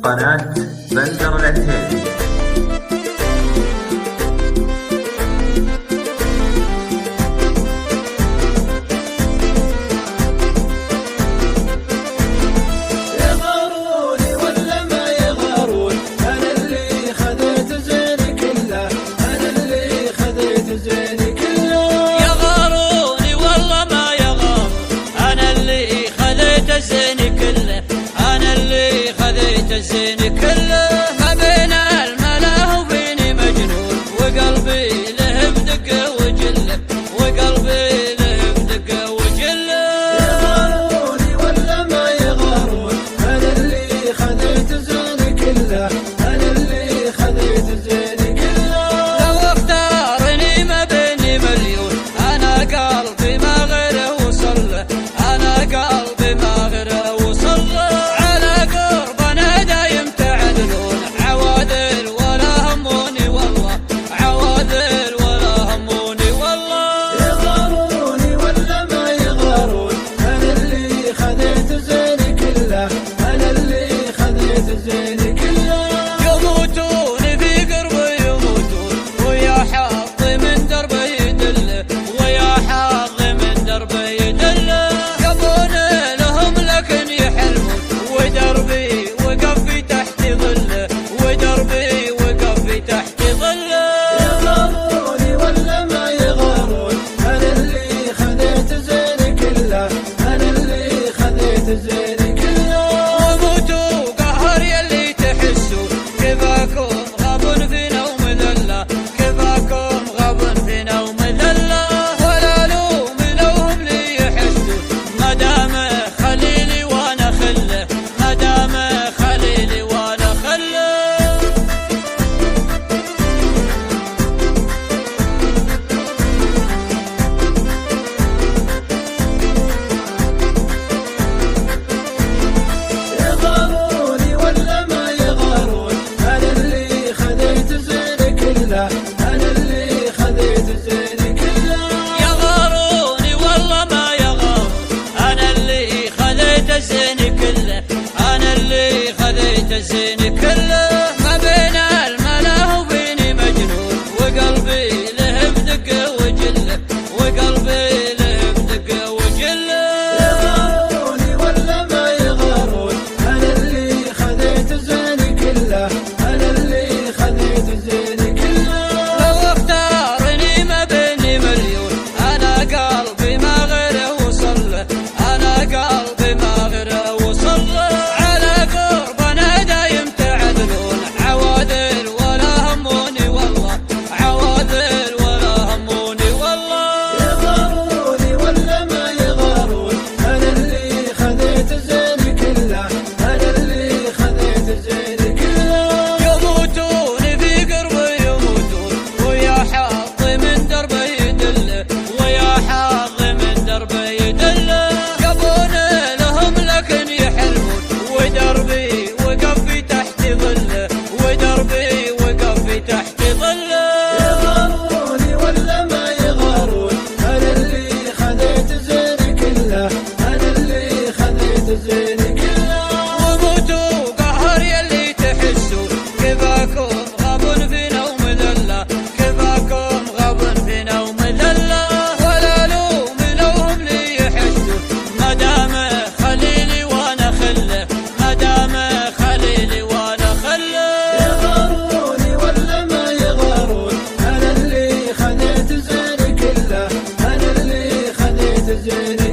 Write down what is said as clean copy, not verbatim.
قناة بندر العتيبي. الزين كله ما بين الملا وبيني مجنون، وقلبي له بدقه وجله، وقلبي له بدقه وجله. يغاروني ولا ما يغارون، انا اللي خذيت الزين كله، انا اللي خذيت الزين كله. لو اختارني ما بيني مليون، انا قلبي ما غيره وصل له، انا قلبي ما غيره وصل له. يموتون في قربي يموتون، ويا حظي من دربي يدله، ويا حظي من دربي يدله. يبون لهم لكن يحلمون، ودربي وقف في تحت ظله، ودربي وقف في تحت ظله. يغاروني ولا ما يغارون، انا اللي خذيت زين كله، انا اللي خذيت زين كله. وموتوا قهر يلي تحسوا، كفاكم غاب في نوم ذله، كفاكم غاب في نوم ذله. ولا لوم لوهم لي يحسوا، ما دام خليلي وانا خله، ما دام خليلي وانا خله. يغاروني ولا ما يغارون، انا اللي خذيت زين كله، انا اللي خذيت زين كله. يغاروني والله ما يغارون، انا اللي خذيت الزين كله، انا اللي خذيت الزين كله. ما بين الملا وبيني مجنون، وقلبي له بدقه وجله، وقلبي له بدقه وجله. يغاروني ولا ما يغارون، انا اللي خذيت زين كله، انا اللي خذيت زين كله. لو اختارني ما بيني مليون، انا قلبي ما غيره وصل له، انا قلبي ما غيره وصل له. على قربنا دايم تعدلون، عوادل ولا هموني والله، عوادل ولا هموني والله. يغاروني ولا ما يغارون، انا اللي خذيت زين كله، انا اللي خذيت زين كله. يموتون في قربي يموتون، ويا حظي من دربي يدله، ويا حظي من دربي يدله. يبون لهم لكن يحلمون، ودربي وقف في تحت ظله، ودربي وقف في تحت ظله. يغاروني ولا ما يغارون، انا اللي خذيت زين كله، انا اللي خذيت زين كله. وموتوا قهر يلي تحسوا، كفاكم غاب في نوم ذله، كفاكم غاب في نوم ذله. ولا لوم لوهم لي يحسوا، ما دام خليلي وانا خله، ما دام خليلي وانا خله. يغاروني ولا ما يغارون، انا اللي خذيت زين كله، انا اللي خذيت زين